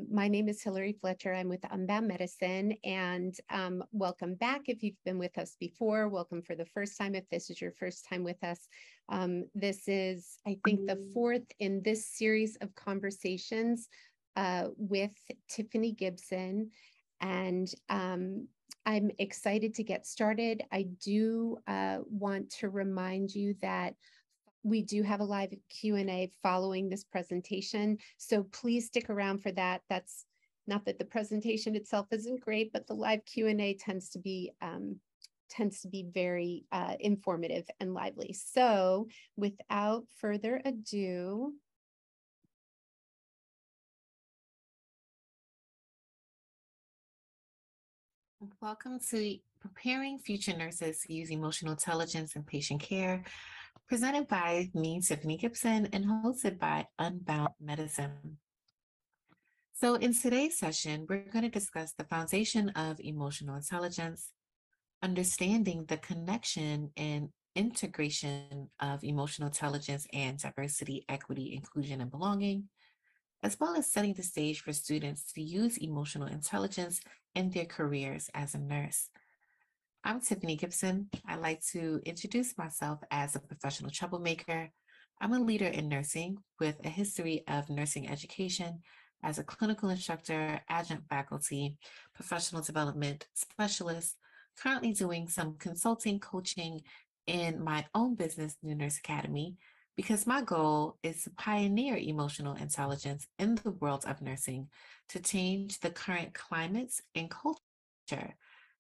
My name is Hillary Fletcher. I'm with Unbound Medicine, and welcome back if you've been with us before. Welcome for the first time if this is your first time with us. This is, I think, the fourth in this series of conversations with Tiffany Gibson, and I'm excited to get started. I do want to remind you that we do have a live Q&A following this presentation, so please stick around for that. That's not that the presentation itself isn't great, but the live Q&A tends to be very informative and lively. So without further ado, welcome to Preparing Future Nurses to Use Emotional Intelligence in Patient Care, presented by me, Tiffany Gibson, and hosted by Unbound Medicine. So in today's session, we're going to discuss the foundation of emotional intelligence, understanding the connection and integration of emotional intelligence and diversity, equity, inclusion, and belonging, as well as setting the stage for students to use emotional intelligence in their careers as a nurse. I'm Tiffany Gibson. I like to introduce myself as a professional troublemaker. I'm a leader in nursing with a history of nursing education as a clinical instructor, adjunct faculty, professional development specialist, currently doing some consulting, coaching in my own business, New Nurse Academy, because my goal is to pioneer emotional intelligence in the world of nursing to change the current climates and culture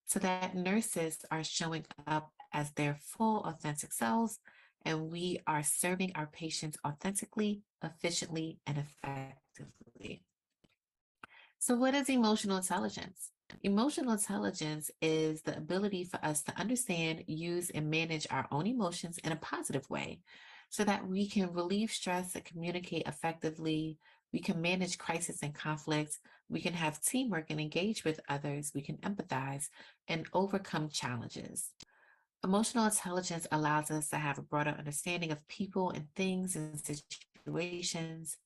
so that nurses are showing up as their full authentic selves and we are serving our patients authentically, efficiently, and effectively. So what is emotional intelligence? Emotional intelligence is the ability for us to understand, use, and manage our own emotions in a positive way so that we can relieve stress and communicate effectively. We can manage crisis and conflicts. We can have teamwork and engage with others. We can empathize and overcome challenges. Emotional intelligence allows us to have a broader understanding of people and things and situations.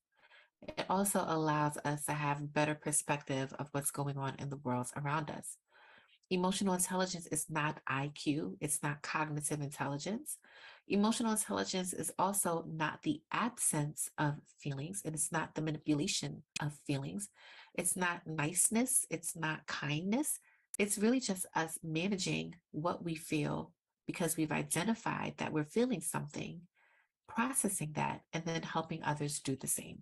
It also allows us to have a better perspective of what's going on in the world around us. Emotional intelligence is not IQ, it's not cognitive intelligence. Emotional intelligence is also not the absence of feelings, and it's not the manipulation of feelings. It's not niceness, it's not kindness. It's really just us managing what we feel because we've identified that we're feeling something, processing that, and then helping others do the same.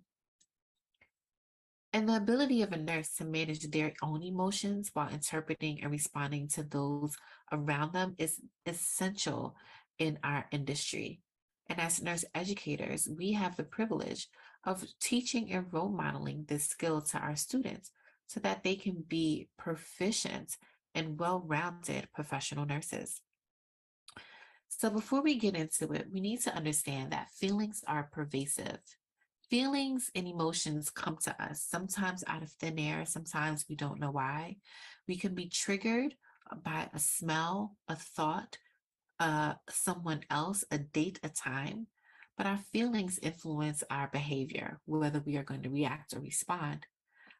And the ability of a nurse to manage their own emotions while interpreting and responding to those around them is essential in our industry. And as nurse educators, we have the privilege of teaching and role modeling this skill to our students so that they can be proficient and well-rounded professional nurses. So before we get into it, we need to understand that feelings are pervasive. Feelings and emotions come to us, sometimes out of thin air, sometimes we don't know why. We can be triggered by a smell, a thought, someone else, a date, a time, but our feelings influence our behavior, whether we are going to react or respond.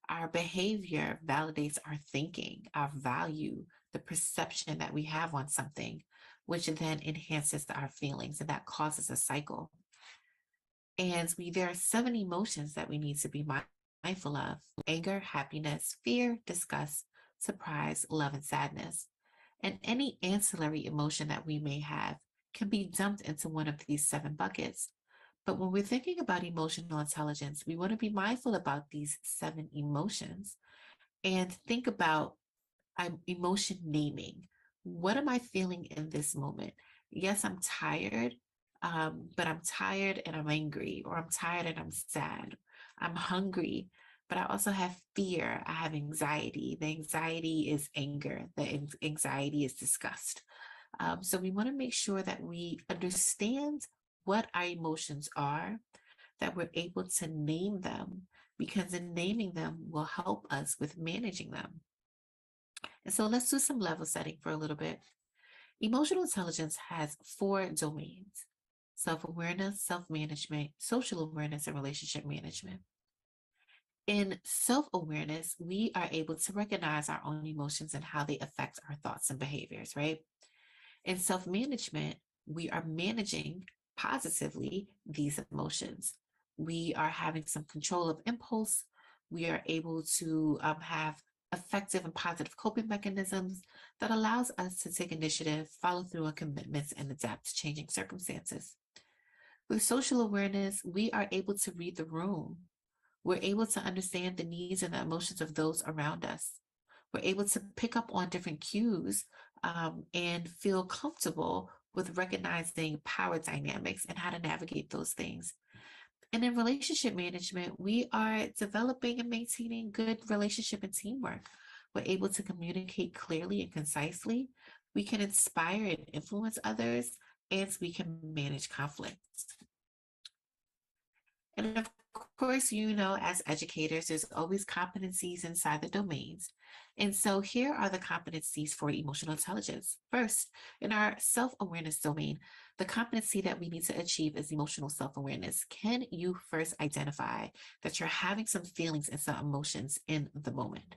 Our behavior validates our thinking, our value, the perception that we have on something, which then enhances our feelings, and that causes a cycle. And there are 7 emotions that we need to be mindful of: anger, happiness, fear, disgust, surprise, love, and sadness. And any ancillary emotion that we may have can be dumped into one of these 7 buckets. But when we're thinking about emotional intelligence, we want to be mindful about these 7 emotions and think about emotion naming. What am I feeling in this moment? Yes, I'm tired, but I'm tired and I'm angry, or I'm tired and I'm sad. I'm hungry, but I also have fear. I have anxiety. The anxiety is anger. The anxiety is disgust. So we want to make sure that we understand what our emotions are, that we're able to name them, because in naming them will help us with managing them. And so let's do some level setting for a little bit. Emotional intelligence has 4 domains: self-awareness, self-management, social awareness, and relationship management. In self-awareness, we are able to recognize our own emotions and how they affect our thoughts and behaviors, right? In self-management, we are managing positively these emotions. We are having some control of impulse. We are able to have effective and positive coping mechanisms that allows us to take initiative, follow through on commitments, and adapt to changing circumstances. With social awareness, we are able to read the room. We're able to understand the needs and the emotions of those around us. We're able to pick up on different cues and feel comfortable with recognizing power dynamics and how to navigate those things. And in relationship management, we are developing and maintaining good relationship and teamwork. We're able to communicate clearly and concisely. We can inspire and influence others, and we can manage conflict. And of course, as educators, there's always competencies inside the domains. And so here are the competencies for emotional intelligence. First, in our self-awareness domain, the competency that we need to achieve is emotional self-awareness. Can you first identify that you're having some feelings and some emotions in the moment?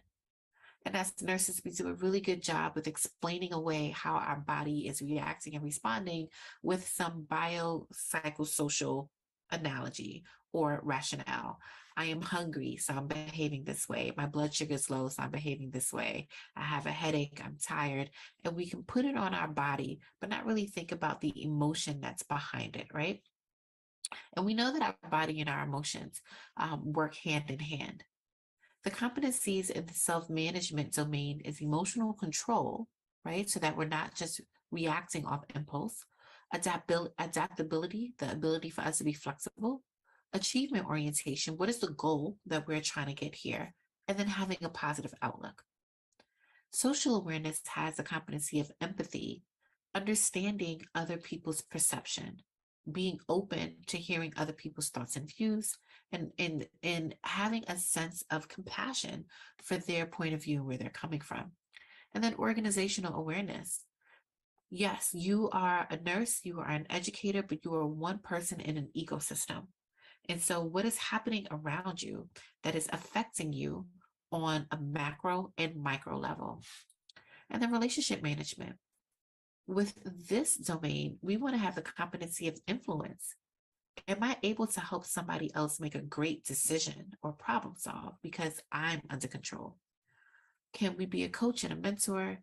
And as nurses, we do a really good job with explaining away how our body is reacting and responding with some biopsychosocial analogy or rationale. I am hungry, so I'm behaving this way. My blood sugar is low, so I'm behaving this way. I have a headache, I'm tired. And we can put it on our body, but not really think about the emotion that's behind it, right? And we know that our body and our emotions work hand in hand. The competencies in the self-management domain is emotional control, right? So that we're not just reacting off impulse, adaptability, the ability for us to be flexible, achievement orientation, what is the goal that we're trying to get here, and then having a positive outlook. Social awareness has the competency of empathy, understanding other people's perception, being open to hearing other people's thoughts and views, and having a sense of compassion for their point of view, where they're coming from. And then organizational awareness. Yes, you are a nurse, you are an educator, but you are one person in an ecosystem. And so, what is happening around you that is affecting you on a macro and micro level? And then relationship management. With this domain, we want to have the competency of influence. Am I able to help somebody else make a great decision or problem solve because I'm under control? Can we be a coach and a mentor?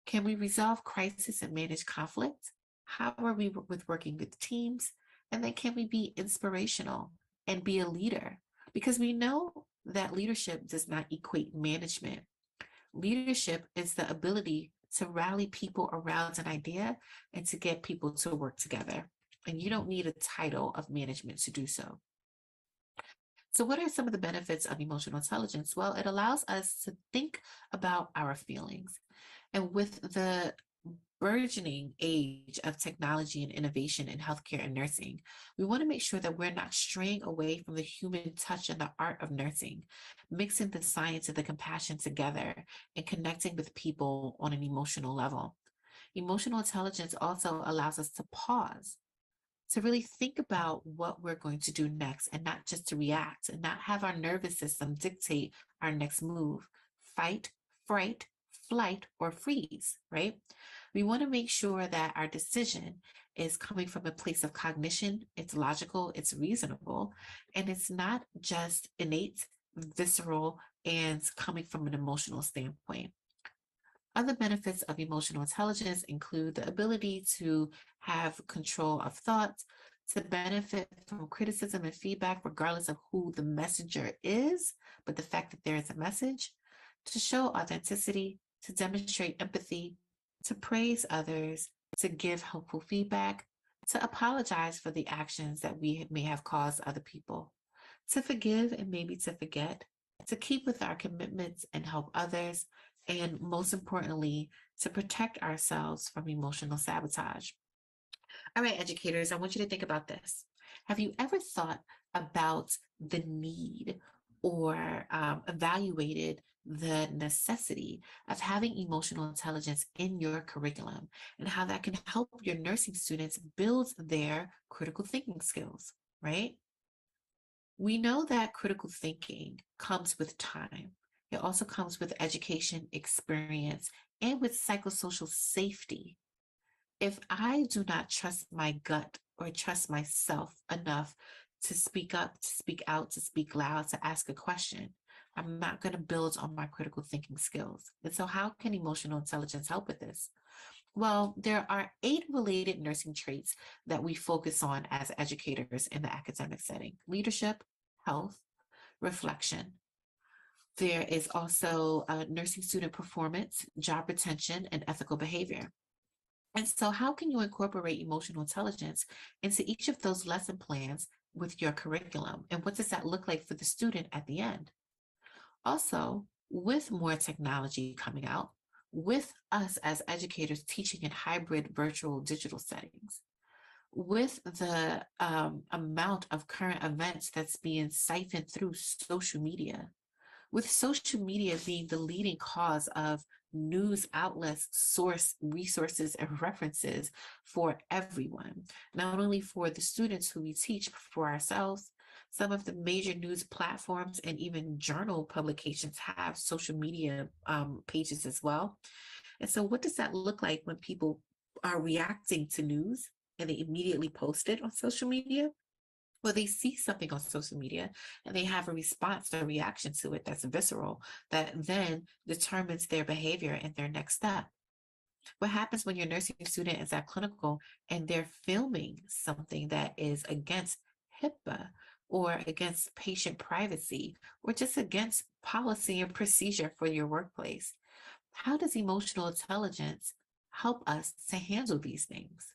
Can we resolve crisis and manage conflict? How are we with working with teams? And then can we be inspirational and be a leader? Because we know that leadership does not equate management. Leadership is the ability to rally people around an idea and to get people to work together. And you don't need a title of management to do so. So, what are some of the benefits of emotional intelligence? Well, it allows us to think about our feelings. And with the burgeoning age of technology and innovation in healthcare and nursing, we want to make sure that we're not straying away from the human touch and the art of nursing, mixing the science and the compassion together and connecting with people on an emotional level. Emotional intelligence also allows us to pause, to really think about what we're going to do next and not just to react and not have our nervous system dictate our next move, fight, fright, flight, or freeze, right? We want to make sure that our decision is coming from a place of cognition, it's logical, it's reasonable, and it's not just innate, visceral, and coming from an emotional standpoint. Other benefits of emotional intelligence include the ability to have control of thought, to benefit from criticism and feedback, regardless of who the messenger is, but the fact that there is a message, to show authenticity, to demonstrate empathy, to praise others, to give helpful feedback, to apologize for the actions that we may have caused other people, to forgive and maybe to forget, to keep with our commitments and help others, and most importantly, to protect ourselves from emotional sabotage. All right, educators, I want you to think about this. Have you ever thought about the need or evaluated the necessity of having emotional intelligence in your curriculum and how that can help your nursing students build their critical thinking skills, right? We know that critical thinking comes with time. It also comes with education, experience, and with psychosocial safety. If I do not trust my gut or trust myself enough to speak up, to speak out, to speak loud, to ask a question, I'm not going to build on my critical thinking skills. And so, how can emotional intelligence help with this? Well, there are 8 related nursing traits that we focus on as educators in the academic setting: leadership, health, reflection. There is also nursing student performance, job retention, and ethical behavior. And so, how can you incorporate emotional intelligence into each of those lesson plans with your curriculum? And what does that look like for the student at the end? Also, with more technology coming out, with us as educators teaching in hybrid virtual digital settings, with the amount of current events that's being siphoned through social media, with social media being the leading cause of news outlets, source resources, and references for everyone, not only for the students who we teach, but for ourselves. Some of the major news platforms and even journal publications have social media pages as well. And so, what does that look like when people are reacting to news and they immediately post it on social media? Well, they see something on social media and they have a response or reaction to it that's visceral, that then determines their behavior and their next step. What happens when your nursing student is at clinical and they're filming something that is against HIPAA or against patient privacy or just against policy and procedure for your workplace? How does emotional intelligence help us to handle these things?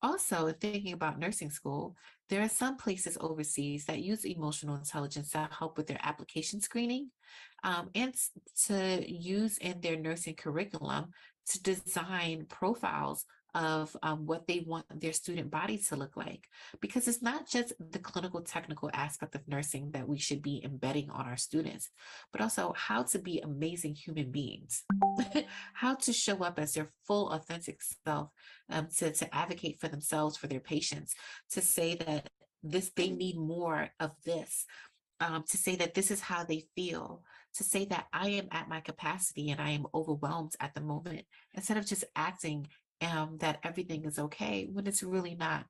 Also, thinking about nursing school, there are some places overseas that use emotional intelligence to help with their application screening, to use in their nursing curriculum to design profiles of what they want their student body to look like. Because it's not just the clinical technical aspect of nursing that we should be embedding on our students, but also how to be amazing human beings, how to show up as their full authentic self, to advocate for themselves, for their patients, to say that this they need more of this, to say that this is how they feel, to say that I am at my capacity and I am overwhelmed at the moment, instead of just acting that everything is okay when it's really not.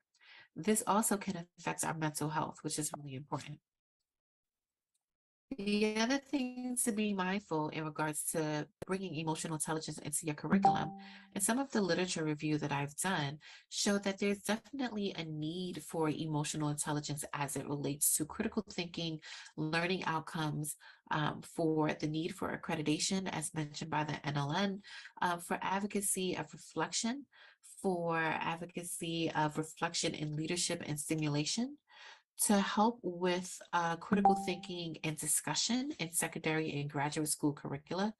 This also can affect our mental health, which is really important. The other thing to be mindful in regards to bringing emotional intelligence into your curriculum, and some of the literature review that I've done show that there's definitely a need for emotional intelligence as it relates to critical thinking, learning outcomes, for the need for accreditation, as mentioned by the NLN, for advocacy of reflection, for advocacy of reflection in leadership and stimulation, to help with critical thinking and discussion in secondary and graduate school curricula,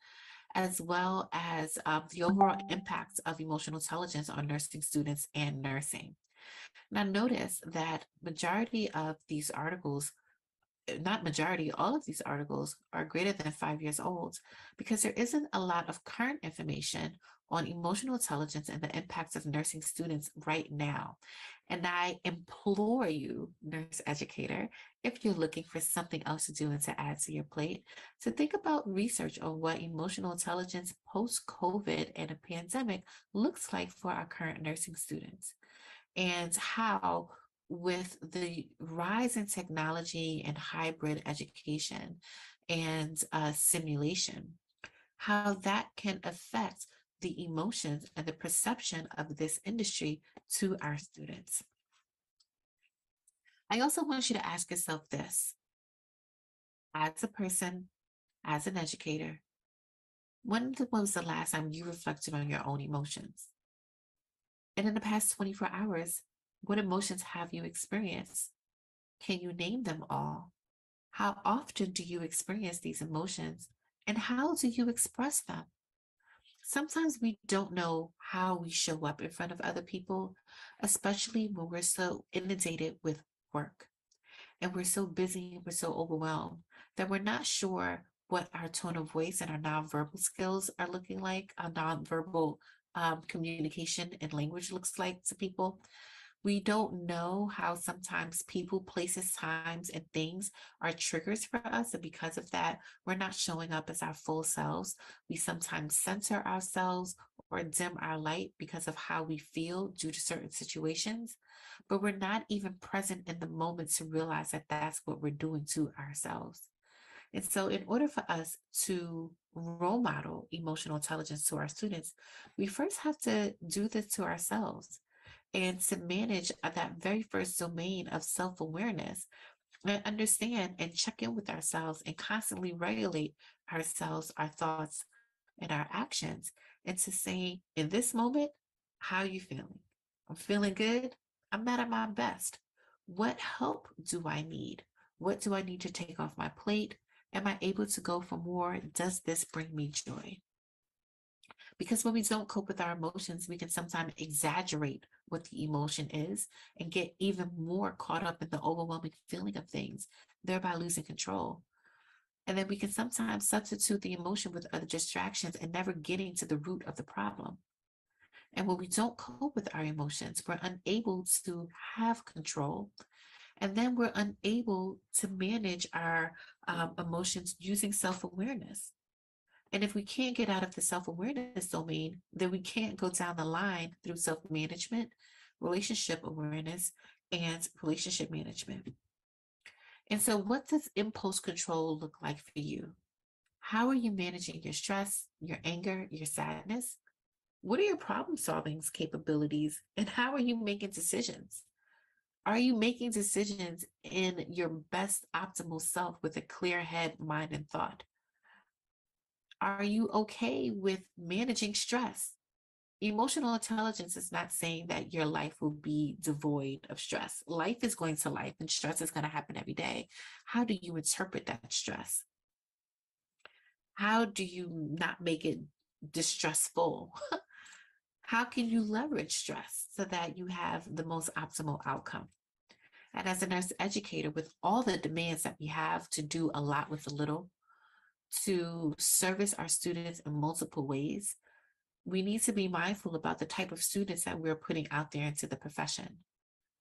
as well as the overall impact of emotional intelligence on nursing students and nursing. Now, notice that majority of these articles, not majority, all of these articles are greater than 5 years old, because there isn't a lot of current information on emotional intelligence and the impacts of nursing students right now. And I implore you, nurse educator, if you're looking for something else to do and to add to your plate, to think about research on what emotional intelligence post-COVID and a pandemic looks like for our current nursing students, and how, with the rise in technology and hybrid education and simulation, how that can affect the emotions and the perception of this industry to our students. I also want you to ask yourself this: as a person, as an educator, when was the last time you reflected on your own emotions? And in the past 24 hours, what emotions have you experienced? Can you name them all? How often do you experience these emotions? And how do you express them? Sometimes we don't know how we show up in front of other people, especially when we're so inundated with work and we're so busy, we're so overwhelmed that we're not sure what our tone of voice and our nonverbal skills are looking like, our nonverbal communication and language looks like to people. We don't know how sometimes people, places, times, and things are triggers for us. And because of that, we're not showing up as our full selves. We sometimes censor ourselves or dim our light because of how we feel due to certain situations. But we're not even present in the moment to realize that that's what we're doing to ourselves. And so, in order for us to role model emotional intelligence to our students, we first have to do this to ourselves and to manage that very first domain of self awareness and understand and check in with ourselves and constantly regulate ourselves, our thoughts, and our actions. And to say, in this moment, how are you feeling? I'm feeling good. I'm not at my best. What help do I need? What do I need to take off my plate? Am I able to go for more? Does this bring me joy? Because when we don't cope with our emotions, we can sometimes exaggerate what the emotion is and get even more caught up in the overwhelming feeling of things, thereby losing control. And then we can sometimes substitute the emotion with other distractions and never getting to the root of the problem. And when we don't cope with our emotions, we're unable to have control. And then we're unable to manage our emotions using self awareness. And if we can't get out of the self awareness domain, then we can't go down the line through self management, relationship awareness, and relationship management. And so, what does impulse control look like for you? How are you managing your stress, your anger, your sadness? What are your problem solving capabilities? And how are you making decisions? Are you making decisions in your best optimal self with a clear head, mind, and thought? Are you okay with managing stress? Emotional intelligence is not saying that your life will be devoid of stress. Life is going to life and stress is going to happen every day. How do you interpret that stress? How do you not make it distressful? How can you leverage stress so that you have the most optimal outcome? And as a nurse educator, with all the demands that we have to do a lot with a little, to service our students in multiple ways, we need to be mindful about the type of students that we're putting out there into the profession.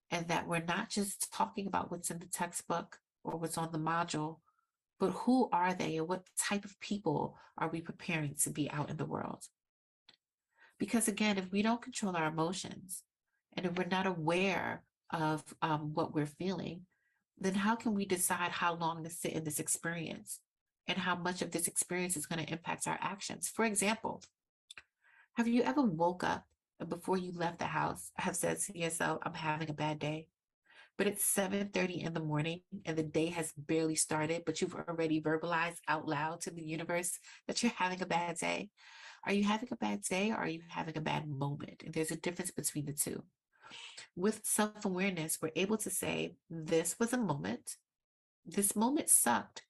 And that we're not just talking about what's in the textbook or what's on the module, but who are they and what type of people are we preparing to be out in the world? Because again, if we don't control our emotions and if we're not aware of what we're feeling, then how can we decide how long to sit in this experience and how much of this experience is going to impact our actions? For example, have you ever woke up and before you left the house have said to yourself, I'm having a bad day? But it's 7:30 in the morning and the day has barely started, but you've already verbalized out loud to the universe that you're having a bad day. Are you having a bad day or are you having a bad moment? And there's a difference between the two. With self awareness, we're able to say, this was a moment. This moment sucked.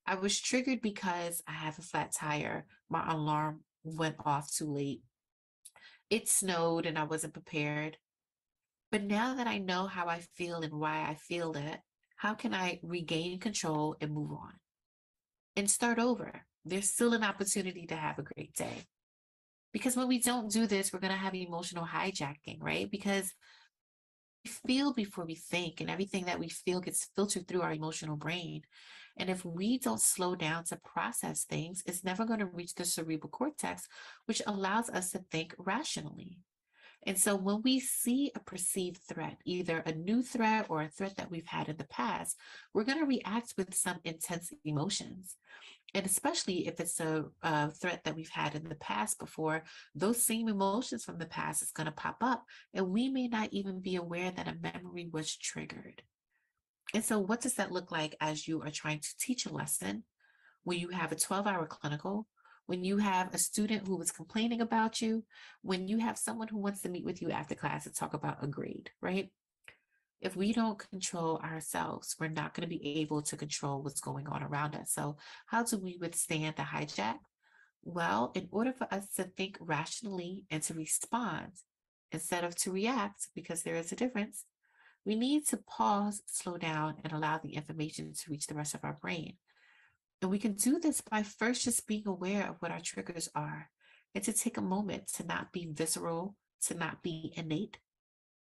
I was triggered because I have a flat tire. My alarm went off too late. It snowed and I wasn't prepared. But now that I know how I feel and why I feel it, how can I regain control and move on and start over? There's still an opportunity to have a great day. Because when we don't do this, we're going to have emotional hijacking, right? Because we feel before we think, and everything that we feel gets filtered through our emotional brain. And if we don't slow down to process things, it's never going to reach the cerebral cortex, which allows us to think rationally. And so when we see a perceived threat, either a new threat or a threat that we've had in the past, we're going to react with some intense emotions. And especially if it's a threat that we've had in the past before, those same emotions from the past is going to pop up. And we may not even be aware that a memory was triggered. And so, what does that look like as you are trying to teach a lesson? When you have a 12-hour clinical, when you have a student who is complaining about you, when you have someone who wants to meet with you after class to talk about a grade, right? If we don't control ourselves, we're not going to be able to control what's going on around us. So, how do we withstand the hijack? Well, in order for us to think rationally and to respond instead of to react, because there is a difference, we need to pause, slow down, and allow the information to reach the rest of our brain. And we can do this by first just being aware of what our triggers are and to take a moment to not be visceral, to not be innate,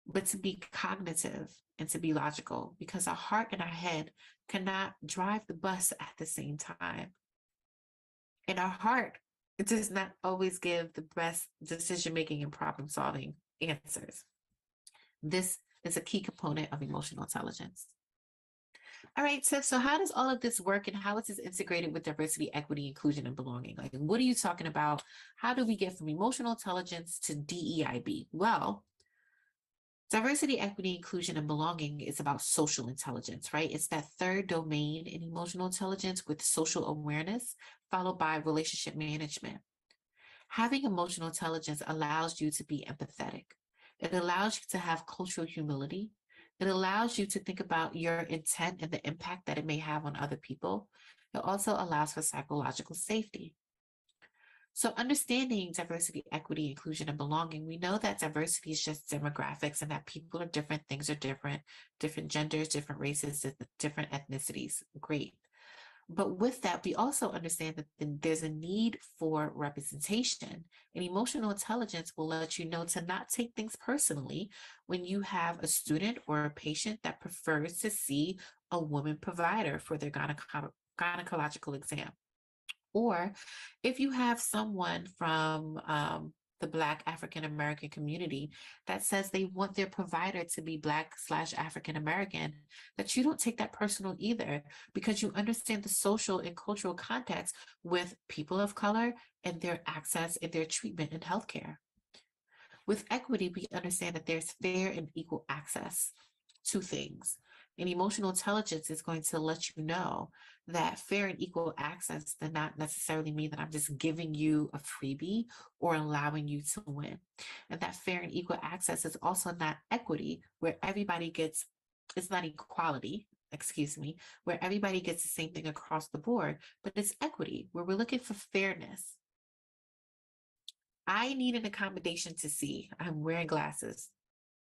but to be cognitive and to be logical, because our heart and our head cannot drive the bus at the same time. And our heart, it does not always give the best decision making and problem solving answers. This is a key component of emotional intelligence. All right, Tiff. So, how does all of this work, and how is this integrated with diversity, equity, inclusion, and belonging? Like, what are you talking about? How do we get from emotional intelligence to DEIB? Well, diversity, equity, inclusion, and belonging is about social intelligence, right? It's that third domain in emotional intelligence with social awareness, followed by relationship management. Having emotional intelligence allows you to be empathetic. It allows you to have cultural humility. It allows you to think about your intent and the impact that it may have on other people. It also allows for psychological safety. So, understanding diversity, equity, inclusion, and belonging, we know that diversity is just demographics and that people are different, things are different, different genders, different races, different ethnicities. Great. But with that, we also understand that there's a need for representation. And emotional intelligence will let you know to not take things personally when you have a student or a patient that prefers to see a woman provider for their gynecological exam. Or if you have someone from the Black African American community that says they want their provider to be Black/African American, that you don't take that personal either, because you understand the social and cultural context with people of color and their access and their treatment in healthcare. With equity, we understand that there's fair and equal access to things. And emotional intelligence is going to let you know that fair and equal access does not necessarily mean that I'm just giving you a freebie or allowing you to win. And that fair and equal access is also not equity, where everybody gets, it's not equality, excuse me, where everybody gets the same thing across the board, but it's equity, where we're looking for fairness. I need an accommodation to see. I'm wearing glasses.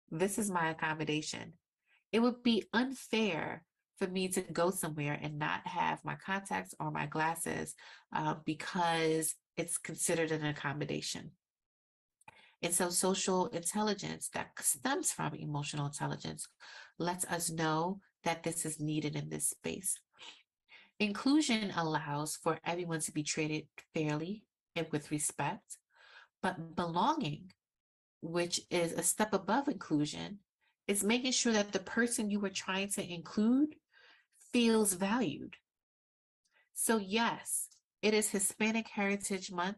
This is my accommodation. It would be unfair for me to go somewhere and not have my contacts or my glasses because it's considered an accommodation. And so social intelligence that stems from emotional intelligence lets us know that this is needed in this space. Inclusion allows for everyone to be treated fairly and with respect, but belonging, which is a step above inclusion, is making sure that the person you are trying to include feels valued. So, yes, it is Hispanic Heritage Month,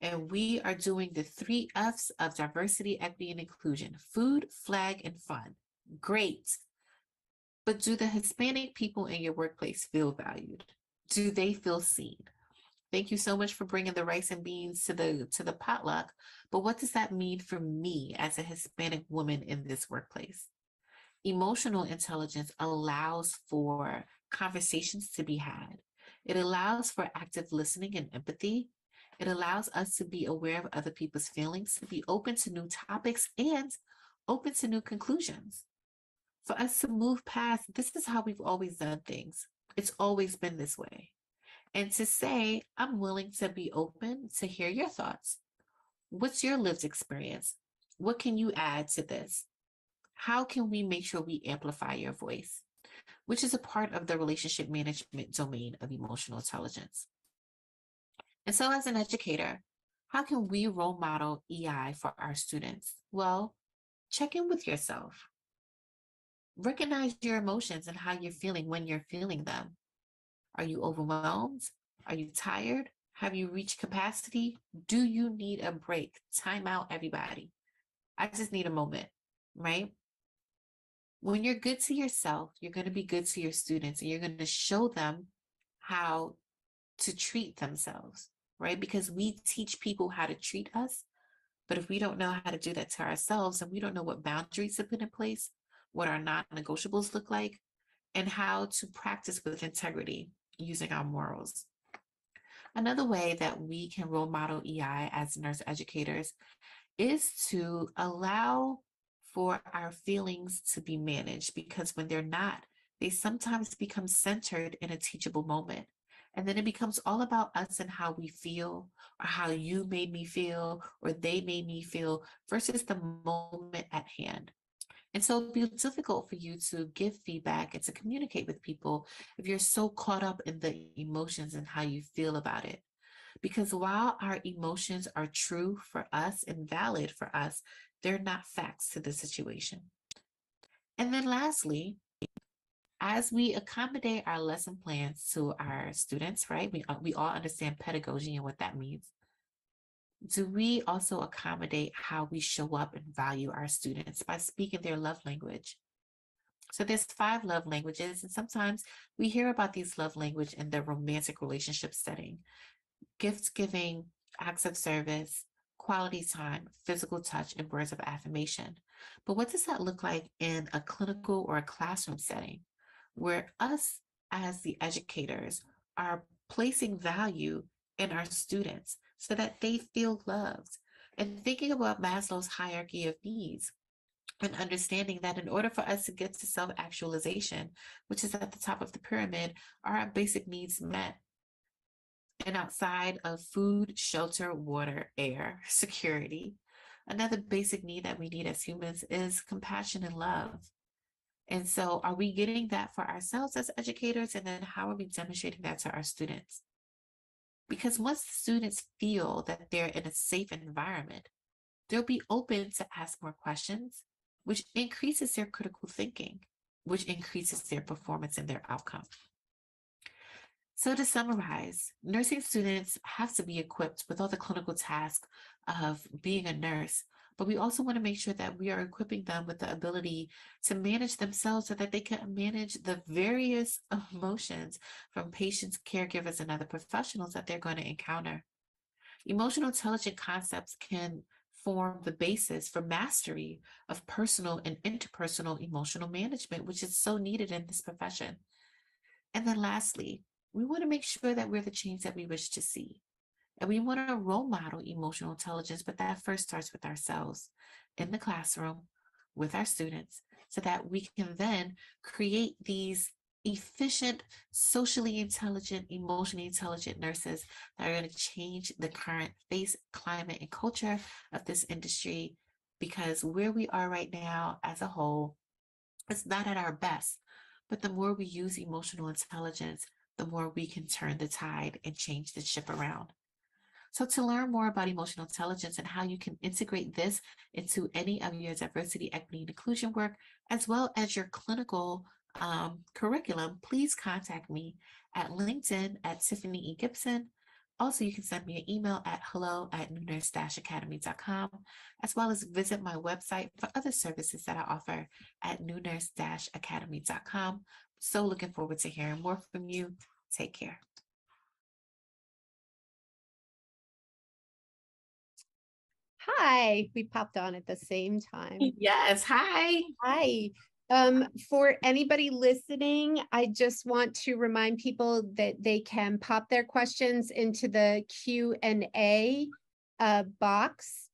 and we are doing the 3 F's of diversity, equity, and inclusion: food, flag, and fun. Great. But do the Hispanic people in your workplace feel valued? Do they feel seen? Thank you so much for bringing the rice and beans to the potluck. But what does that mean for me as a Hispanic woman in this workplace? Emotional intelligence allows for conversations to be had. It allows for active listening and empathy. It allows us to be aware of other people's feelings, to be open to new topics and open to new conclusions. For us to move past, this is how we've always done things. It's always been this way. And to say, I'm willing to be open to hear your thoughts. What's your lived experience? What can you add to this? How can we make sure we amplify your voice? Which is a part of the relationship management domain of emotional intelligence. And so, as an educator, how can we role model EI for our students? Well, check in with yourself. Recognize your emotions and how you're feeling when you're feeling them. Are you overwhelmed? Are you tired? Have you reached capacity? Do you need a break? Time out, everybody. I just need a moment, right? When you're good to yourself, you're going to be good to your students, and you're going to show them how to treat themselves, right? Because we teach people how to treat us, but if we don't know how to do that to ourselves, and we don't know what boundaries to put in place, what our non-negotiables look like, and how to practice with integrity using our morals. Another way that we can role model EI as nurse educators is to allow for our feelings to be managed, because when they're not, they sometimes become centered in a teachable moment. And then it becomes all about us and how we feel, or how you made me feel, or they made me feel, versus the moment at hand. And so it'll be difficult for you to give feedback and to communicate with people if you're so caught up in the emotions and how you feel about it. Because while our emotions are true for us and valid for us, they're not facts to the situation. And then lastly, as we accommodate our lesson plans to our students, right? We all understand pedagogy and what that means. Do we also accommodate how we show up and value our students by speaking their love language? So there's 5 love languages, and sometimes we hear about these love language in the romantic relationship setting. Gift giving, acts of service, quality time, physical touch, and words of affirmation. But what does that look like in a clinical or a classroom setting where us as the educators are placing value in our students so that they feel loved? And thinking about Maslow's hierarchy of needs and understanding that in order for us to get to self-actualization, which is at the top of the pyramid, are our basic needs met? And outside of food, shelter, water, air, security, another basic need that we need as humans is compassion and love. And so, are we getting that for ourselves as educators? And then, how are we demonstrating that to our students? Because once the students feel that they're in a safe environment, they'll be open to ask more questions, which increases their critical thinking, which increases their performance and their outcome. So to summarize, nursing students have to be equipped with all the clinical tasks of being a nurse, but we also want to make sure that we are equipping them with the ability to manage themselves so that they can manage the various emotions from patients, caregivers, and other professionals that they're going to encounter. Emotional intelligence concepts can form the basis for mastery of personal and interpersonal emotional management, which is so needed in this profession. And then lastly, we want to make sure that we're the change that we wish to see. And we want to role model emotional intelligence, but that first starts with ourselves in the classroom with our students so that we can then create these efficient, socially intelligent, emotionally intelligent nurses that are going to change the current face, climate, and culture of this industry. Because where we are right now as a whole, it's not at our best. But the more we use emotional intelligence, the more we can turn the tide and change the ship around. So, to learn more about emotional intelligence and how you can integrate this into any of your diversity, equity, and inclusion work, as well as your clinical curriculum, please contact me at LinkedIn at Tiffany E. Gibson. Also, you can send me an email at hello@newnurse-academy.com, as well as visit my website for other services that I offer at newnurse-academy.com. So looking forward to hearing more from you. Take care. Hi, we popped on at the same time. Yes, hi. Hi. For anybody listening, I just want to remind people that they can pop their questions into the Q&A box.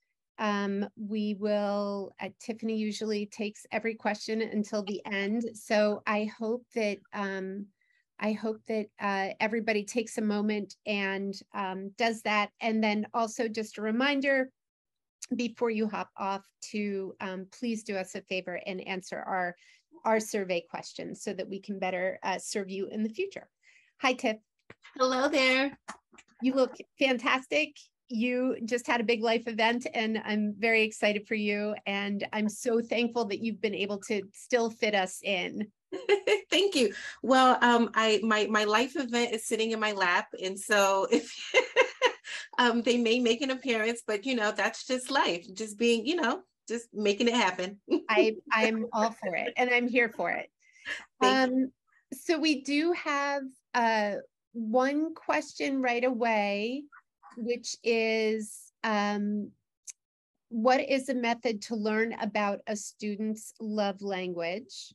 We will, Tiffany usually takes every question until the end. So I hope that everybody takes a moment and does that. And then also just a reminder, before you hop off, to please do us a favor and answer our survey questions so that we can better serve you in the future. Hi, Tiff. Hello there. You look fantastic. You just had a big life event, and I'm very excited for you. And I'm so thankful that you've been able to still fit us in. Thank you. Well, my life event is sitting in my lap, and so if they may make an appearance, but that's just life, just being, just making it happen. I'm all for it, and I'm here for it. So we do have one question right away, which is, what is a method to learn about a student's love language?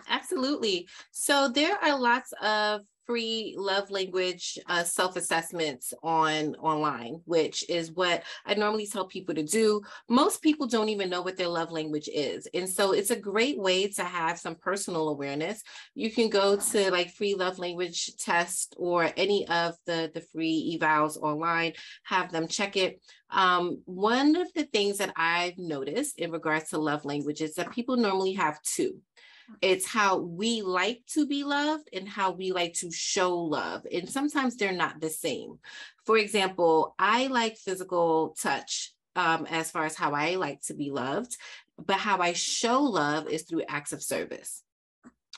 Absolutely. So there are lots of free love language self-assessments online, which is what I normally tell people to do. Most people don't even know what their love language is. And so it's a great way to have some personal awareness. You can go to like free love language test or any of the free evals online, have them check it. One of the things that I've noticed in regards to love language is that people normally have two. It's how we like to be loved and how we like to show love. And sometimes they're not the same. For example, I like physical touch as far as how I like to be loved, but how I show love is through acts of service.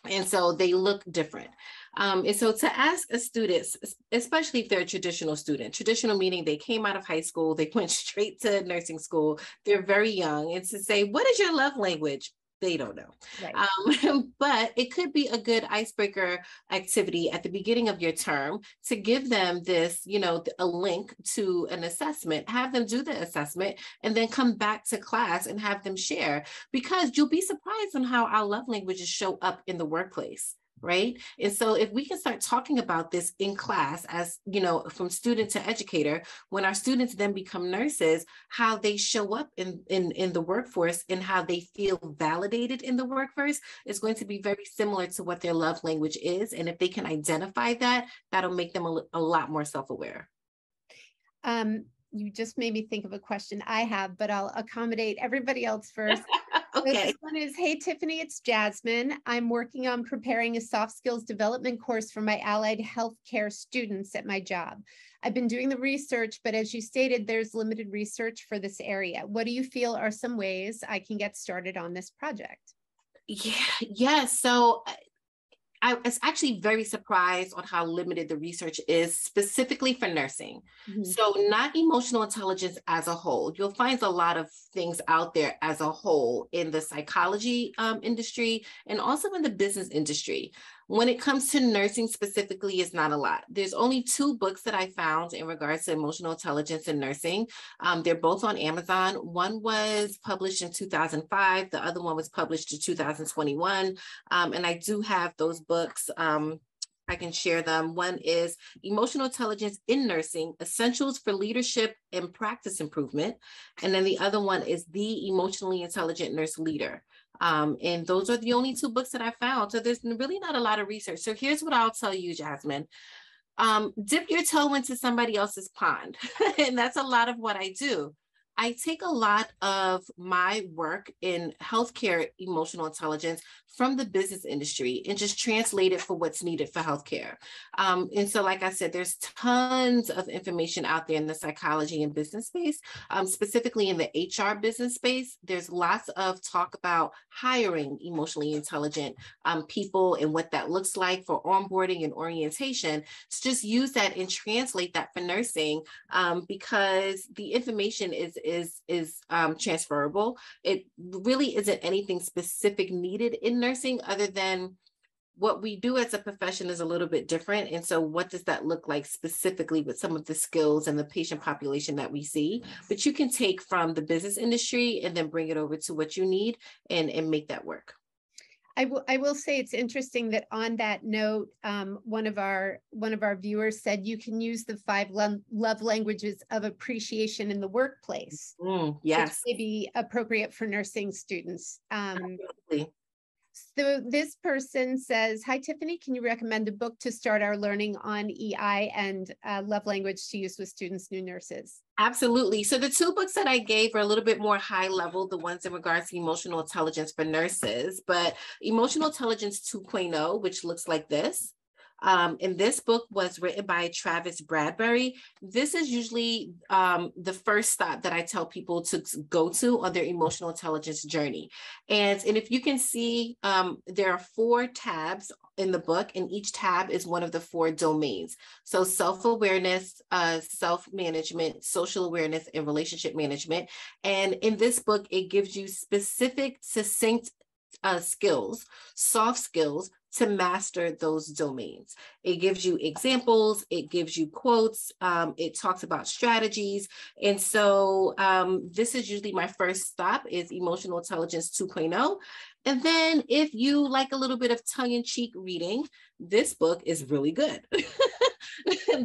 And so they look different. And so to ask a student, especially if they're a traditional student, traditional meaning they came out of high school, they went straight to nursing school, they're very young, and to say, what is your love language? They don't know. Right. But it could be a good icebreaker activity at the beginning of your term to give them this, a link to an assessment, have them do the assessment, and then come back to class and have them share, because you'll be surprised on how our love languages show up in the workplace. Right. And so if we can start talking about this in class, as from student to educator, when our students then become nurses, how they show up in the workforce and how they feel validated in the workforce is going to be very similar to what their love language is. And if they can identify that, that'll make them a lot more self-aware. You just made me think of a question I have, but I'll accommodate everybody else first. Okay. So this one is, hey, Tiffany, it's Jasmine. I'm working on preparing a soft skills development course for my allied healthcare students at my job. I've been doing the research, but as you stated, there's limited research for this area. What do you feel are some ways I can get started on this project? Yeah. So I was actually very surprised on how limited the research is specifically for nursing. Mm-hmm. So not emotional intelligence as a whole. You'll find a lot of things out there as a whole in the psychology industry and also in the business industry. When it comes to nursing specifically, it's not a lot. There's only 2 books that I found in regards to emotional intelligence in nursing. They're both on Amazon. One was published in 2005. The other one was published in 2021. And I do have those books. I can share them. One is Emotional Intelligence in Nursing, Essentials for Leadership and Practice Improvement. And then the other one is The Emotionally Intelligent Nurse Leader. And those are the only 2 books that I found. So there's really not a lot of research. So here's what I'll tell you, Jasmine. Dip your toe into somebody else's pond. And that's a lot of what I do. I take a lot of my work in healthcare emotional intelligence from the business industry and just translate it for what's needed for healthcare. And so, like I said, there's tons of information out there in the psychology and business space, specifically in the HR business space. There's lots of talk about hiring emotionally intelligent people and what that looks like for onboarding and orientation. So just use that and translate that for nursing because the information is transferable. It really isn't anything specific needed in nursing other than what we do as a profession is a little bit different. And so what does that look like specifically with some of the skills and the patient population that we see? But you can take from the business industry and then bring it over to what you need and make that work. I will say it's interesting that on that note, one of our viewers said you can use the 5 love languages of appreciation in the workplace. Yes, which may be appropriate for nursing students. Absolutely. So this person says, hi, Tiffany, can you recommend a book to start our learning on EI and love language to use with students, new nurses? Absolutely. So the 2 books that I gave are a little bit more high level, the ones in regards to emotional intelligence for nurses, but Emotional Intelligence 2.0, which looks like this. And this book was written by Travis Bradbury. This is usually the first stop that I tell people to go to on their emotional intelligence journey. And if you can see, there are 4 tabs in the book, and each tab is one of the 4 domains. So self-awareness, self-management, social awareness, and relationship management. And in this book, it gives you specific, succinct skills, soft skills, to master those domains. It gives you examples, it gives you quotes, it talks about strategies. And so this is usually my first stop is Emotional Intelligence 2.0. And then if you like a little bit of tongue-in-cheek reading, this book is really good.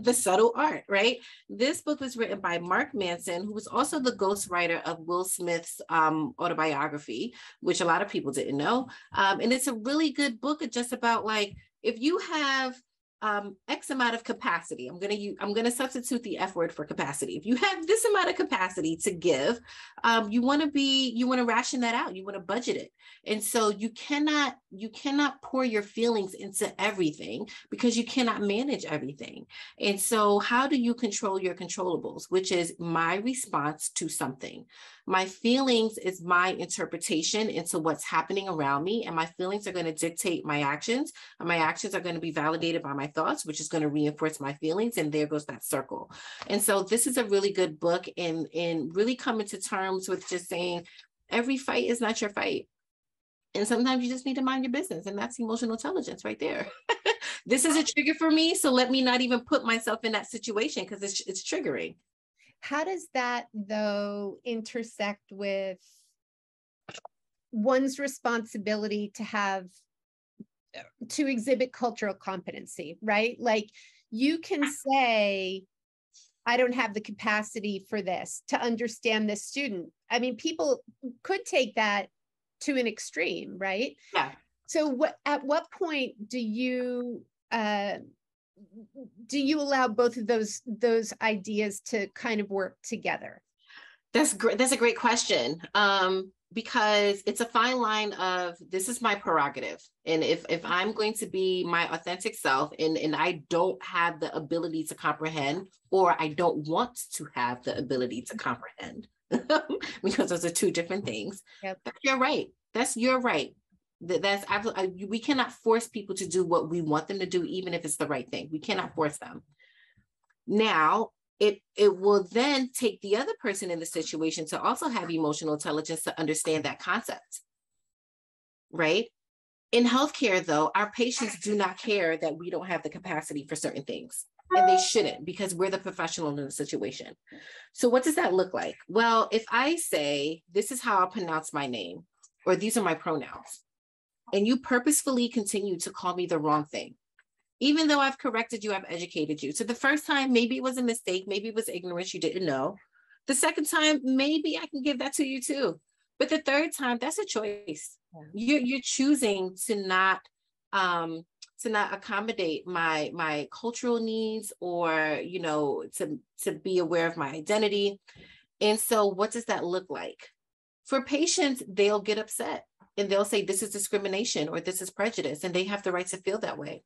The Subtle Art, right? This book was written by Mark Manson, who was also the ghostwriter of Will Smith's autobiography, which a lot of people didn't know. And it's a really good book just about like, if you have X amount of capacity, I'm gonna substitute the F word for capacity. If you have this amount of capacity to give, you want to ration that out. You want to budget it. And so you cannot pour your feelings into everything because you cannot manage everything. And so how do you control your controllables, which is my response to something? My feelings is my interpretation into what's happening around me, and my feelings are going to dictate my actions, and my actions are going to be validated by my thoughts, which is going to reinforce my feelings, and there goes that circle. And so this is a really good book in really coming to terms with just saying every fight is not your fight. And sometimes you just need to mind your business, and that's emotional intelligence right there. This is a trigger for me, so let me not even put myself in that situation because it's triggering. How does that, though, intersect with one's responsibility to exhibit cultural competency, right? Like you can say, I don't have the capacity for this to understand this student. I mean, people could take that to an extreme, right? Yeah. So at what point do you allow both of those ideas to kind of work together? That's great. That's a great question. Because it's a fine line of this is my prerogative. And if I'm going to be my authentic self and I don't have the ability to comprehend, or I don't want to have the ability to comprehend, because those are two different things. Yep. You're right. You're right. That's we cannot force people to do what we want them to do, even if it's the right thing. We cannot force them. Now, it will then take the other person in the situation to also have emotional intelligence to understand that concept, right? In healthcare, though, our patients do not care that we don't have the capacity for certain things, and they shouldn't because we're the professional in the situation. So what does that look like? Well, if I say, this is how I'll pronounce my name, or these are my pronouns, and you purposefully continue to call me the wrong thing, even though I've corrected you, I've educated you. So the first time, maybe it was a mistake, maybe it was ignorance, you didn't know. The second time, maybe I can give that to you too. But the third time, that's a choice. You're choosing to not accommodate my cultural needs, or to be aware of my identity. And so what does that look like? For patients, they'll get upset and they'll say this is discrimination or this is prejudice, and they have the right to feel that way.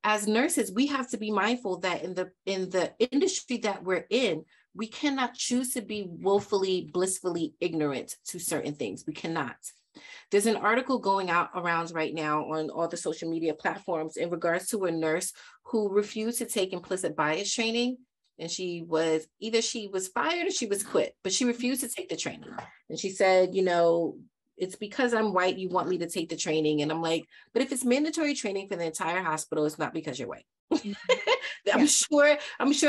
As nurses, we have to be mindful that in the industry that we're in, we cannot choose to be willfully, blissfully ignorant to certain things. We cannot. There's an article going around right now on all the social media platforms in regards to a nurse who refused to take implicit bias training. And she was fired or she was quit, but she refused to take the training. And she said, it's because I'm white, you want me to take the training. And I'm like, but if it's mandatory training for the entire hospital, it's not because you're white. I'm sure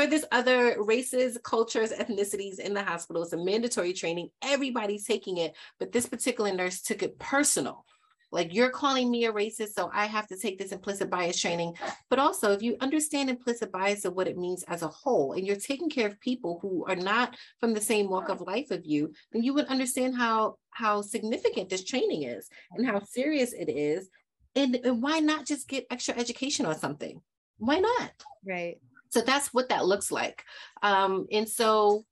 there's other races, cultures, ethnicities in the hospital. It's a mandatory training. Everybody's taking it. But this particular nurse took it personal. Like, you're calling me a racist, so I have to take this implicit bias training. But also, if you understand implicit bias and what it means as a whole, and you're taking care of people who are not from the same walk of life of you, then you would understand how significant this training is and how serious it is. And why not just get extra education on something? Why not? Right. So that's what that looks like. And so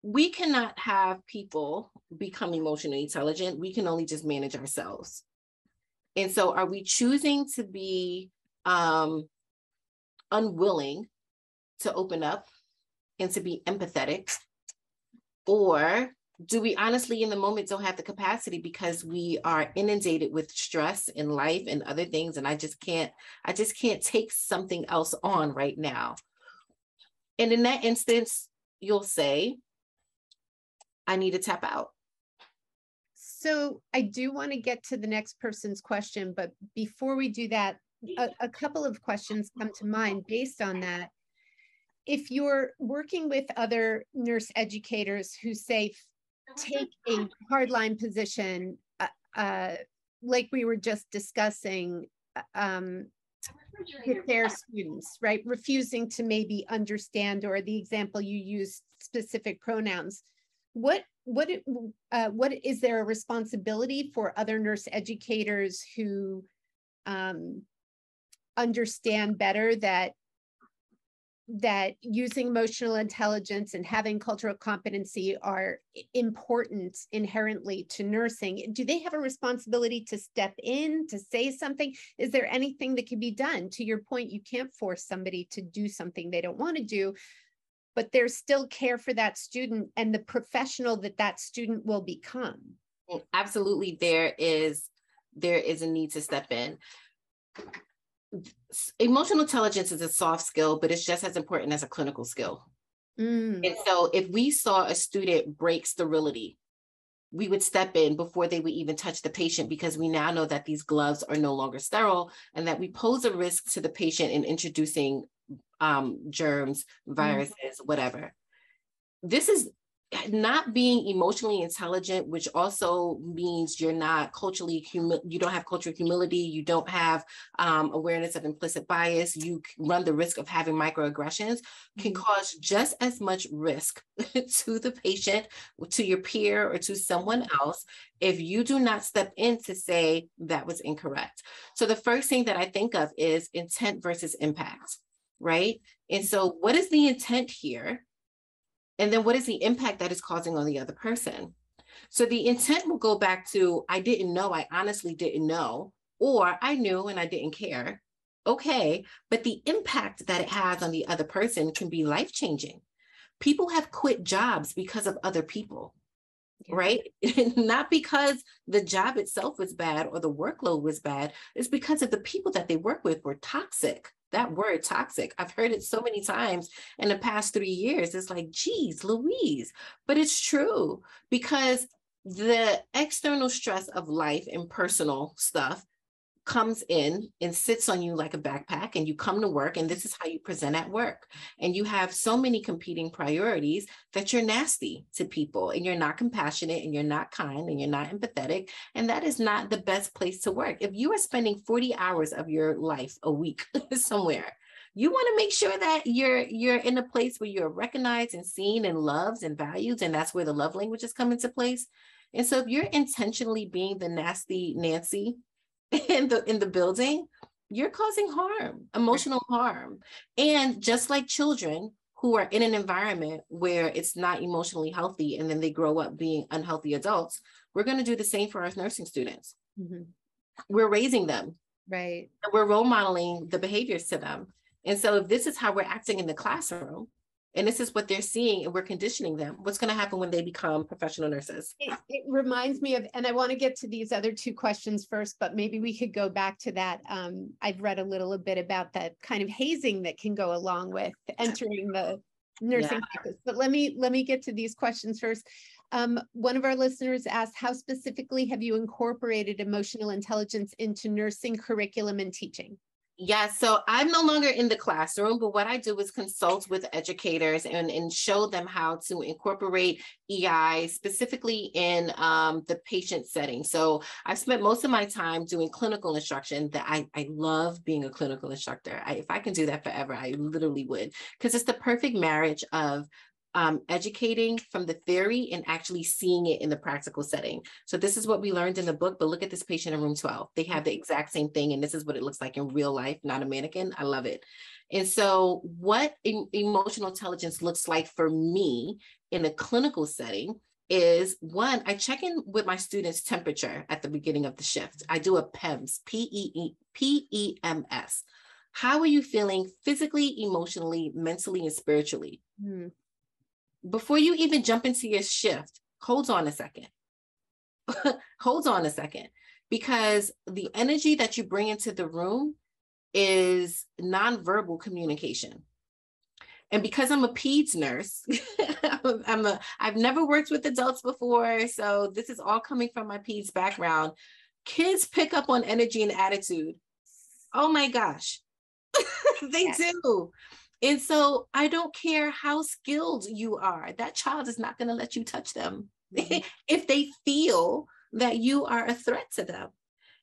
we cannot have people become emotionally intelligent. We can only just manage ourselves. And so are we choosing to be unwilling to open up and to be empathetic? Or do we honestly in the moment don't have the capacity because we are inundated with stress in life and other things, and I just can't take something else on right now? And in that instance, you'll say, I need to tap out. So I do want to get to the next person's question, but before we do that, a couple of questions come to mind based on that. If you're working with other nurse educators who say, take a hardline position like we were just discussing, with their students, right? Refusing to maybe understand, or the example you use, specific pronouns. What is there a responsibility for other nurse educators who understand better that using emotional intelligence and having cultural competency are important inherently to nursing? Do they have a responsibility to step in, to say something? Is there anything that can be done? To your point, you can't force somebody to do something they don't want to do, but there's still care for that student and the professional that student will become. Absolutely, there is a need to step in. Emotional intelligence is a soft skill, but it's just as important as a clinical skill. And so if we saw a student break sterility, we would step in before they would even touch the patient, because we now know that these gloves are no longer sterile and that we pose a risk to the patient in introducing germs, viruses, whatever. This is not being emotionally intelligent, which also means you're not culturally, you don't have cultural humility, you don't have awareness of implicit bias, you run the risk of having microaggressions, can cause just as much risk to the patient, to your peer, or to someone else if you do not step in to say that was incorrect. So the first thing that I think of is intent versus impact, right? And so what is the intent here? And then what is the impact that is causing on the other person? So the intent will go back to, I didn't know, I honestly didn't know, or I knew and I didn't care. Okay, but the impact that it has on the other person can be life-changing. People have quit jobs because of other people, right? Not because the job itself was bad or the workload was bad. It's because of the people that they work with were toxic. That word toxic, I've heard it so many times in the past 3 years. It's like, geez, Louise, but it's true, because the external stress of life and personal stuff comes in and sits on you like a backpack, and you come to work and this is how you present at work. And you have so many competing priorities that you're nasty to people, and you're not compassionate, and you're not kind, and you're not empathetic. And that is not the best place to work. If you are spending 40 hours of your life a week somewhere, you want to make sure that you're in a place where you're recognized and seen and loved and valued. And that's where the love languages come into place. And so if you're intentionally being the nasty Nancy in the building, you're causing harm, emotional harm. And just like children who are in an environment where it's not emotionally healthy, and then they grow up being unhealthy adults, we're going to do the same for our nursing students. We're raising them, right? And we're role modeling the behaviors to them. And so if this is how we're acting in the classroom, and this is what they're seeing, and we're conditioning them, what's going to happen when they become professional nurses? It reminds me of, and I want to get to these other two questions first, but maybe we could go back to that. I've read a little bit about that kind of hazing that can go along with entering the nursing practice. But let me get to these questions first. One of our listeners asked, how specifically have you incorporated emotional intelligence into nursing curriculum and teaching? Yeah, so I'm no longer in the classroom, but what I do is consult with educators and show them how to incorporate EI specifically in the patient setting. So I've spent most of my time doing clinical instruction. That I love being a clinical instructor. If I can do that forever, I literally would, because it's the perfect marriage of educating from the theory and actually seeing it in the practical setting. So this is what we learned in the book, but look at this patient in room 12. They have the exact same thing, and this is what it looks like in real life, not a mannequin. I love it. And so what emotional intelligence looks like for me in a clinical setting is, one, I check in with my students' temperature at the beginning of the shift. I do a PEMS, PEMS. How are you feeling physically, emotionally, mentally, and spiritually? Before you even jump into your shift, hold on a second. Hold on a second, because the energy that you bring into the room is nonverbal communication. And because I'm a peds nurse, I've never worked with adults before, so this is all coming from my peds background. Kids pick up on energy and attitude. Oh my gosh, they do. And so I don't care how skilled you are, that child is not going to let you touch them if they feel that you are a threat to them.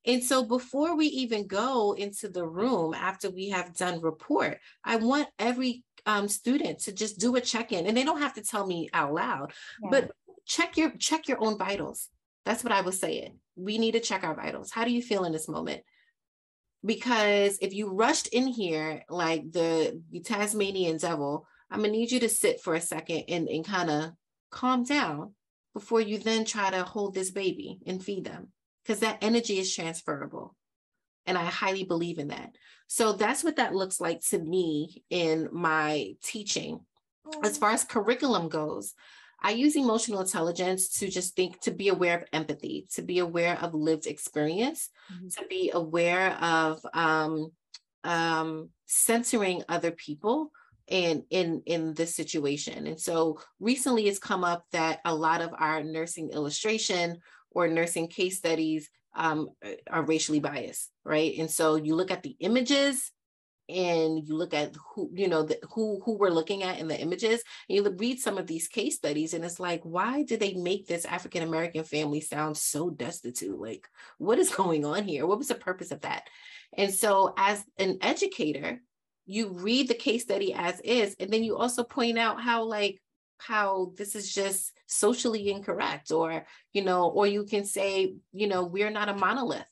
And so before we even go into the room, after we have done report, I want every student to just do a check-in, and they don't have to tell me out loud, but check your own vitals. That's what I was saying. We need to check our vitals. How do you feel in this moment? Because if you rushed in here like the Tasmanian devil, I'm gonna need you to sit for a second and kind of calm down before you then try to hold this baby and feed them, because that energy is transferable. And I highly believe in that. So that's what that looks like to me in my teaching. As far as curriculum goes, I use emotional intelligence to just think, to be aware of empathy, to be aware of lived experience, to be aware of censoring other people in this situation. And so recently it's come up that a lot of our nursing illustration or nursing case studies are racially biased, right? And so you look at the images and you look at who, you know, who we're looking at in the images, and you read some of these case studies, and it's like, why did they make this African-American family sound so destitute? Like, what is going on here? What was the purpose of that? And so as an educator, you read the case study as is, and then you also point out how this is just socially incorrect, or, you know, or you can say, you know, we're not a monolith,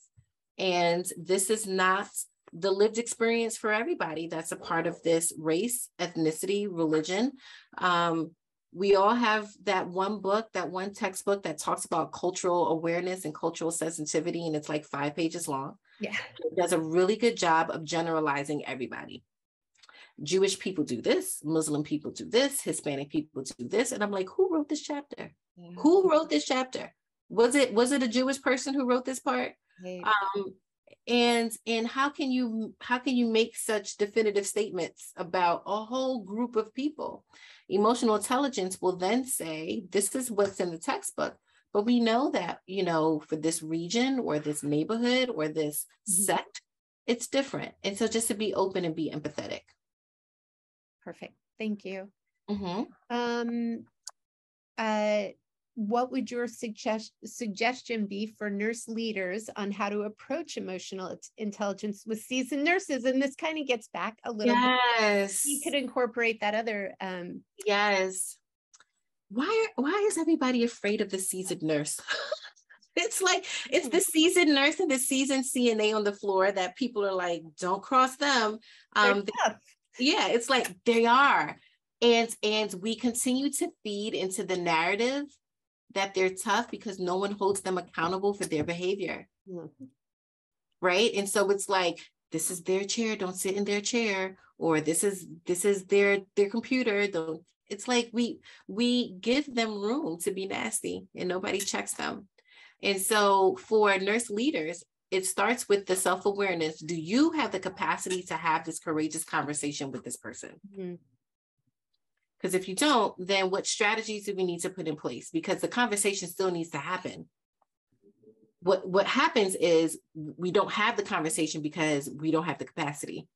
and this is not the lived experience for everybody that's a part of this race, ethnicity, religion. We all have that one book, that one textbook that talks about cultural awareness and cultural sensitivity, and it's like 5 pages long. Yeah. It does a really good job of generalizing everybody. Jewish people do this, Muslim people do this, Hispanic people do this. And I'm like, who wrote this chapter? Yeah. Who wrote this chapter? Was it a Jewish person who wrote this part? Right. And how can you make such definitive statements about a whole group of people? Emotional intelligence will then say, this is what's in the textbook, but we know that, you know, for this region or this neighborhood or this sect, it's different. And so just to be open and be empathetic. Perfect. Thank you. What would your suggestion be for nurse leaders on how to approach emotional intelligence with seasoned nurses? And this kind of gets back a little bit. You could incorporate that other. Yes. Why is everybody afraid of the seasoned nurse? It's like, it's the seasoned nurse and the seasoned CNA on the floor that people are like, don't cross them. Yeah, it's like they are. And we continue to feed into the narrative that they're tough because no one holds them accountable for their behavior. Right? And so it's like, this is their chair, don't sit in their chair, or this is their computer. Don't. It's like we give them room to be nasty and nobody checks them. And so for nurse leaders, it starts with the self-awareness. Do you have the capacity to have this courageous conversation with this person? Because if you don't, then what strategies do we need to put in place? Because the conversation still needs to happen. What happens is we don't have the conversation because we don't have the capacity,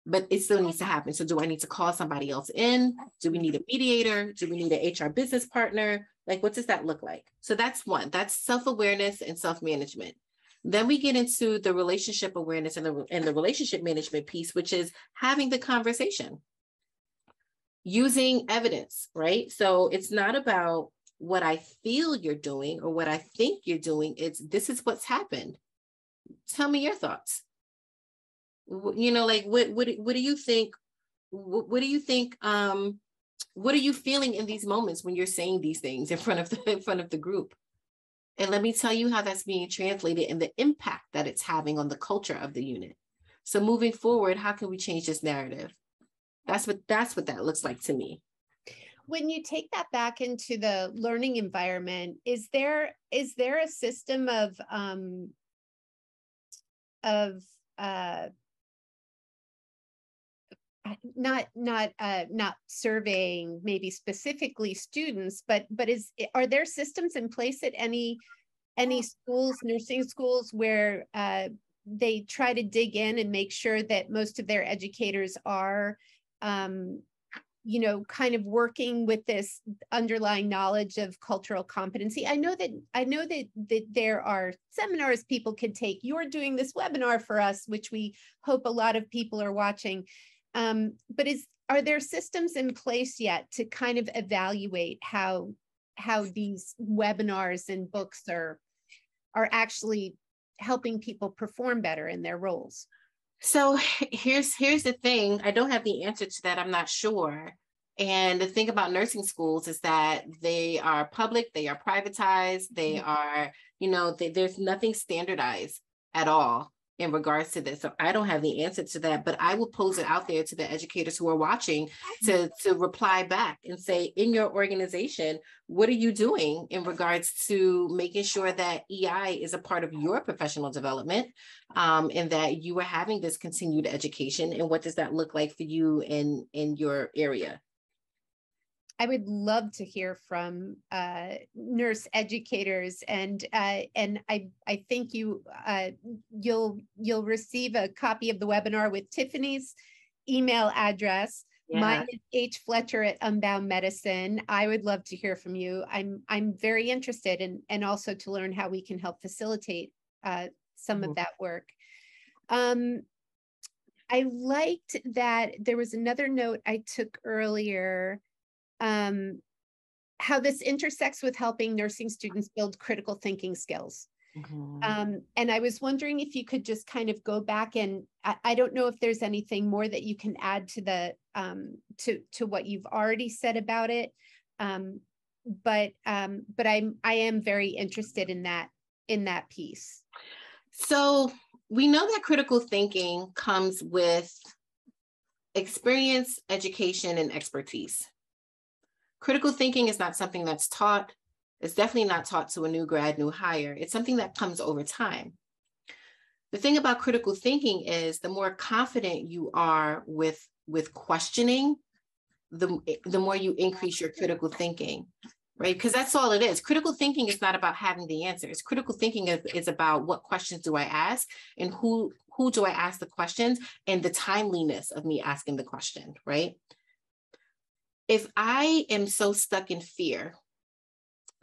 but it still needs to happen. So do I need to call somebody else in? Do we need a mediator? Do we need an HR business partner? Like, what does that look like? So that's one. That's self-awareness and self-management. Then we get into the relationship awareness and the relationship management piece, which is having the conversation. Using evidence, right? So it's not about what I feel you're doing or what I think you're doing. It's, this is what's happened. Tell me your thoughts. You know, like, what do you think? What do you think? What are you feeling in these moments when you're saying these things in front of the group? And let me tell you how that's being translated and the impact that it's having on the culture of the unit. So moving forward, how can we change this narrative? That's what that looks like to me. When you take that back into the learning environment, is there a system of not surveying maybe specifically students, but are there systems in place at any schools, nursing schools, where they try to dig in and make sure that most of their educators are you know, kind of working with this underlying knowledge of cultural competency. I know that there are seminars people can take. You're doing this webinar for us, which we hope a lot of people are watching. But are there systems in place yet to kind of evaluate how these webinars and books are actually helping people perform better in their roles? So here's the thing. I don't have the answer to that. I'm not sure. And the thing about nursing schools is that they are public, they are privatized, they are, you know, there's nothing standardized at all in regards to this. So I don't have the answer to that, but I will pose it out there to the educators who are watching to reply back and say, in your organization, what are you doing in regards to making sure that EI is a part of your professional development, and that you are having this continued education, and what does that look like for you in your area? I would love to hear from nurse educators, and I think you'll receive a copy of the webinar with Tiffany's email address. Yeah. Mine is hfletcher@unboundmedicine. I would love to hear from you. I'm very interested and also to learn how we can help facilitate some of that work. I liked that there was another note I took earlier. How this intersects with helping nursing students build critical thinking skills. And I was wondering if you could just kind of go back, and I don't know if there's anything more that you can add to the to what you've already said about it, but I am very interested in that piece. So we know that critical thinking comes with experience, education, and expertise. Critical thinking is not something that's taught. It's definitely not taught to a new grad, new hire. It's something that comes over time. The thing about critical thinking is the more confident you are with questioning, the more you increase your critical thinking, right? Because that's all it is. Critical thinking is not about having the answers. Critical thinking is about what questions do I ask, and who do I ask the questions, and the timeliness of me asking the question, right? If I am so stuck in fear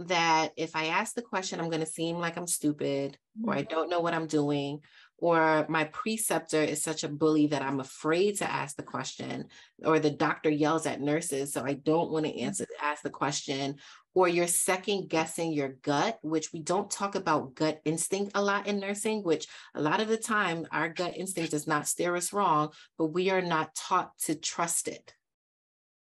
that if I ask the question, I'm going to seem like I'm stupid, or I don't know what I'm doing, or my preceptor is such a bully that I'm afraid to ask the question, or the doctor yells at nurses, so I don't want to ask the question, or you're second guessing your gut, which we don't talk about gut instinct a lot in nursing, which a lot of the time our gut instinct does not steer us wrong, but we are not taught to trust it.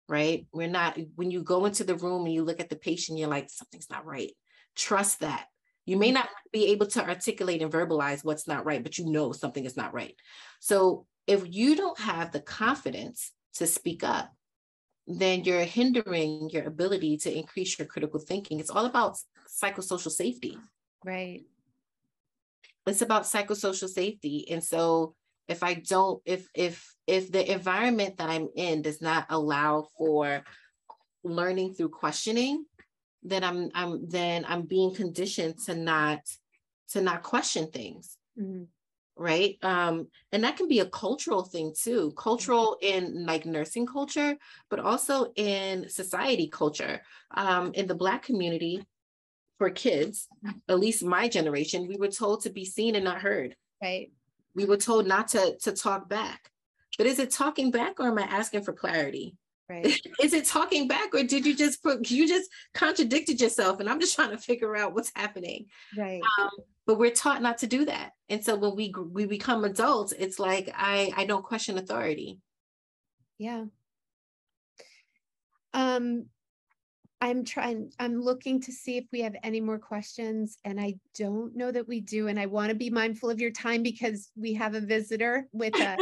Right? We're not, when you go into the room and you look at the patient, you're like, something's not right. Trust that. You may not be able to articulate and verbalize what's not right, but you know something is not right. So if you don't have the confidence to speak up, then you're hindering your ability to increase your critical thinking. It's all about psychosocial safety. Right. It's about psychosocial safety. And so if I don't, if the environment that I'm in does not allow for learning through questioning, then I'm being conditioned to not question things. Right. And that can be a cultural thing too, cultural in like nursing culture, but also in society culture. In the Black community, for kids, at least my generation, we were told to be seen and not heard. Right. We were told not to talk back. But is it talking back, or am I asking for clarity? Right. Is it talking back, or did you just contradicted yourself, and I'm just trying to figure out what's happening? Right. But we're taught not to do that. And so when we become adults, it's like, I don't question authority. Yeah. I'm looking to see if we have any more questions, and I don't know that we do. And I want to be mindful of your time because we have a visitor with us.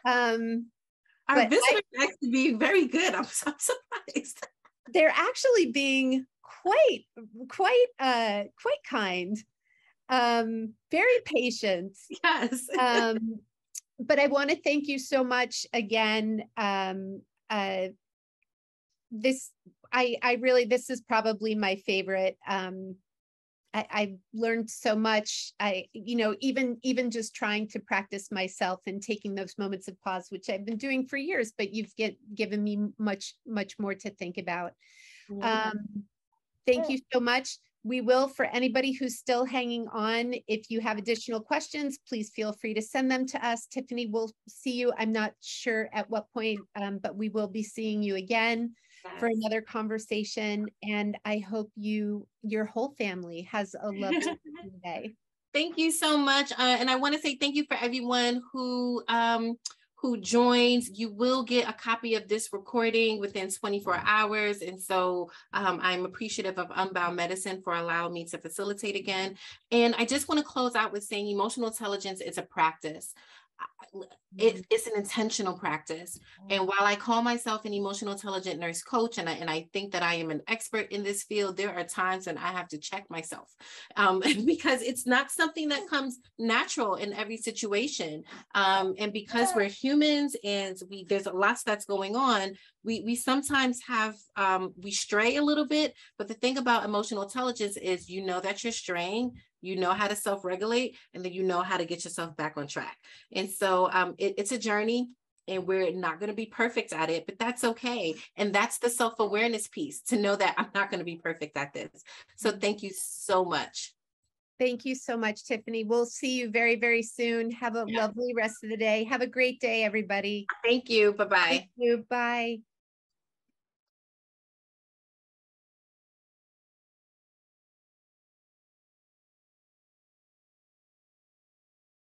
Our visitors actually being very good. I'm so surprised. They're actually being quite kind, very patient. Yes. But I want to thank you so much again. This is probably my favorite I've learned so much. Even just trying to practice myself and taking those moments of pause, which I've been doing for years, but you've given me much more to think about. Thank you so much. We will, for anybody who's still hanging on, if you have additional questions, please feel free to send them to us. Tiffany, we'll see you. I'm not sure at what point, but we will be seeing you again for another conversation. And I hope your whole family has a lovely day. Thank you so much. And I want to say thank you for everyone who joins. You will get a copy of this recording within 24 hours. And so I'm appreciative of Unbound Medicine for allowing me to facilitate again. And I just want to close out with saying emotional intelligence is a practice. It's an intentional practice. And while I call myself an emotional intelligent nurse coach, and I think that I am an expert in this field, there are times when I have to check myself because it's not something that comes natural in every situation. And because we're humans and there's a lot that's going on, we sometimes have, we stray a little bit. But the thing about emotional intelligence is, you know that you're straying, you know how to self-regulate, and then you know how to get yourself back on track. And so it's a journey, and we're not going to be perfect at it, but that's okay. And that's the self-awareness piece, to know that I'm not going to be perfect at this. So thank you so much. Thank you so much, Tiffany. We'll see you very, very soon. Have a lovely rest of the day. Have a great day, everybody. Thank you. Bye-bye. Thank you. Bye.